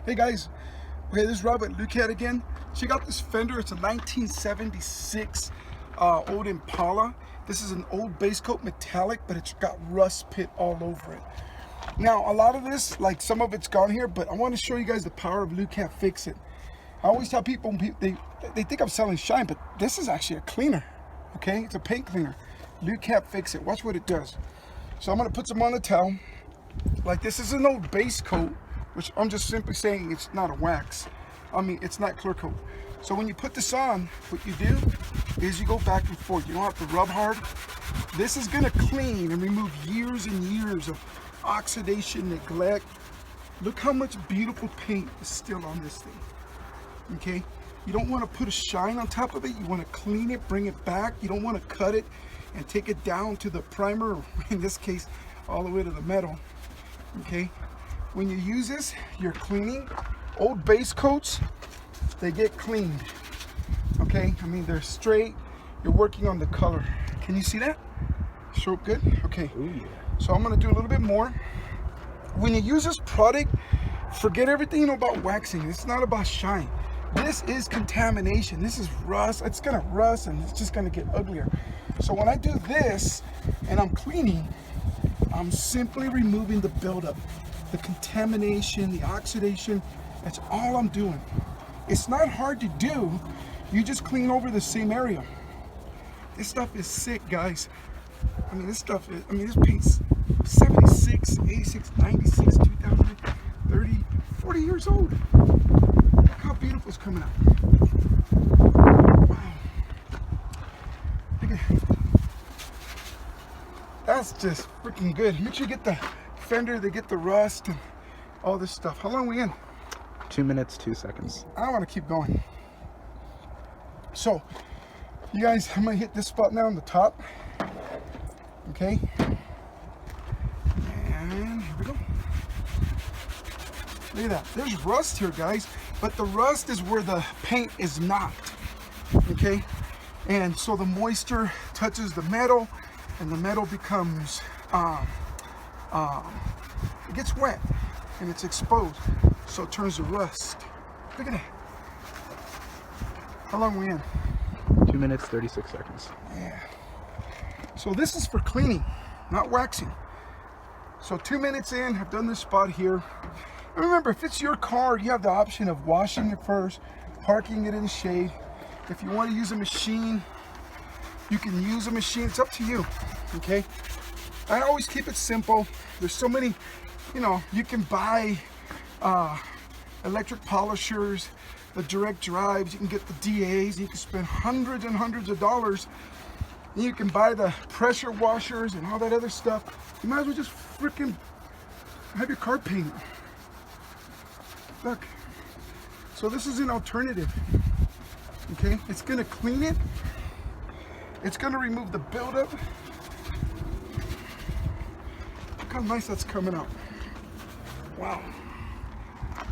Hey guys, okay, this is Rob at Lukat again. Check out this fender. It's a 1976 old Impala. This is an old base coat metallic, but it's got rust pit all over it. Now, a lot of this, like some of it's gone here, but I want to show you guys the power of Lukat Fix It. I always tell people, they think I'm selling shine, but this is actually a cleaner, okay? It's a paint cleaner. Lukat Fix It. Watch what it does. So I'm going to put some on the towel. Like, this is an old base coat, which I'm just simply saying it's not a wax. I mean, it's not clear coat. So when you put this on, what you do is you go back and forth. You don't have to rub hard. This is gonna clean and remove years and years of oxidation, neglect. Look how much beautiful paint is still on this thing, okay? You don't wanna put a shine on top of it. You wanna clean it, bring it back. You don't wanna cut it and take it down to the primer, or in this case, all the way to the metal, okay? When you use this, you're cleaning. Old base coats, they get cleaned, okay? I mean, they're straight. You're working on the color. Can you see that? Show up good? Okay. Ooh, yeah. So I'm gonna do a little bit more. When you use this product, forget everything you know about waxing. It's not about shine. This is contamination. This is rust. It's gonna rust and it's just gonna get uglier. So when I do this and I'm cleaning, I'm simply removing the buildup, the contamination, the oxidation. That's all I'm doing. It's not hard to do. You just clean over the same area. This stuff is sick, guys. I mean, this stuff is, this paint's 76, 86, 96, 2000, 30, 40 years old. Look how beautiful it's coming out. Wow. Look at, that's just freaking good. Make sure you get the fender, they get the rust and all this stuff. How long are we in? 2 minutes, 2 seconds. I don't want to keep going. So, you guys, I'm going to hit this spot now on the top. Okay. And here we go. Look at that. There's rust here, guys. But the rust is where the paint is not. Okay. And so the moisture touches the metal and the metal becomes, it gets wet and it's exposed. So it turns to rust. Look at that. How long are we in? 2 minutes, 36 seconds. Yeah. So this is for cleaning, not waxing. So 2 minutes in, I've done this spot here. And remember, if it's your car, you have the option of washing it first, parking it in the shade. If you want to use a machine, you can use a machine. It's up to you, okay? I always keep it simple. There's so many, you know, you can buy electric polishers, the direct drives, you can get the DAs, you can spend hundreds and hundreds of dollars, and you can buy the pressure washers and all that other stuff. You might as well just freaking have your car painted. Look, so this is an alternative, okay? It's gonna clean it, it's gonna remove the buildup. Look how nice that's coming out. Wow.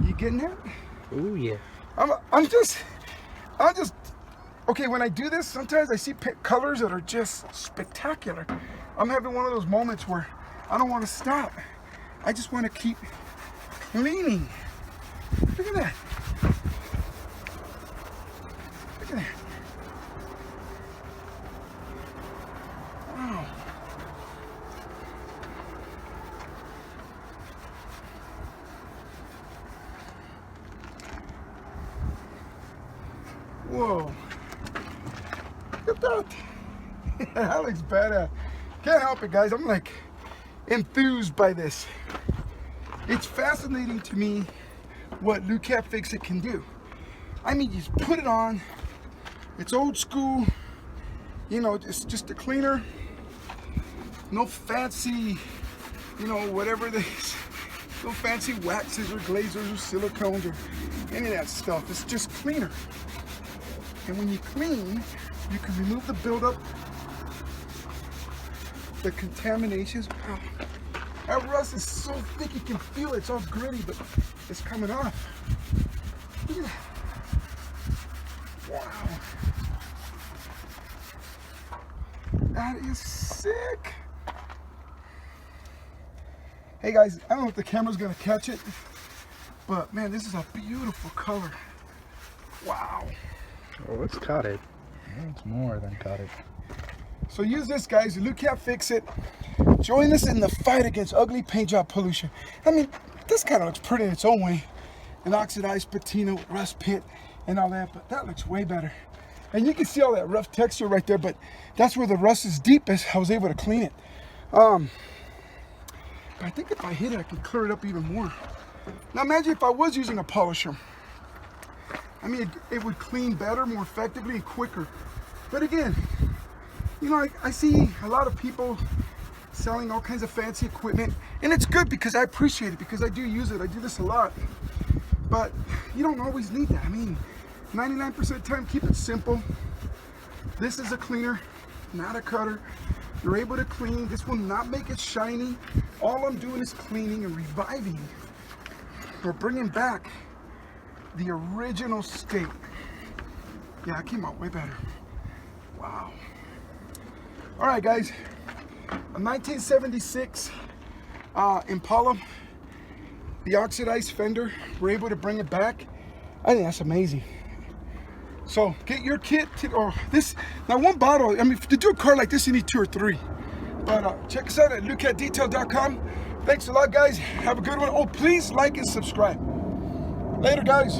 You getting that? Ooh, yeah. I'm just, okay, when I do this, sometimes I see colors that are just spectacular. I'm having one of those moments where I don't want to stop. I just want to keep cleaning. Look at that. Look at that. Wow. Whoa. Look at that. That looks badass. Can't help it, guys. I'm like enthused by this. It's fascinating to me what Lukat Fix It can do. I mean, you just put it on. It's old school. You know, it's just a cleaner. No fancy, you know, whatever it is. No fancy waxes or glazers or silicones or any of that stuff. It's just cleaner. And when you clean, you can remove the buildup, the contaminations. Wow. That rust is so thick you can feel it. It's all gritty, but it's coming off. Look at that. Wow. That is sick. Hey guys, I don't know if the camera's gonna catch it, But man, this is a beautiful color. Wow. Oh, it's caught it. It's more than caught it. So use this, guys. Lukat Fix It. Join us in the fight against ugly paint job pollution. I mean, this kind of looks pretty in its own way. An oxidized patina with rust pit and all that, but that looks way better. And you can see all that rough texture right there, but that's where the rust is deepest. I was able to clean it. But I think if I hit it, I can clear it up even more. Now imagine if I was using a polisher. I mean, it would clean better, more effectively, and quicker. But again, you know, I see a lot of people selling all kinds of fancy equipment, and it's good because I appreciate it, because I do use it. I do this a lot. But you don't always need that. I mean, 99% of the time, keep it simple. This is a cleaner, not a cutter. You're able to clean. This will not make it shiny. All I'm doing is cleaning and reviving, or bringing back the original state. Yeah, it came out way better. Wow. All right, guys. A 1976 Impala, the oxidized fender. We're able to bring it back. I think that's amazing. So get your kit or this. Now one bottle, I mean, to do a car like this, you need 2 or 3. But check us out at lukatdetail.com. Thanks a lot, guys. Have a good one. Oh, please like and subscribe. Later, guys.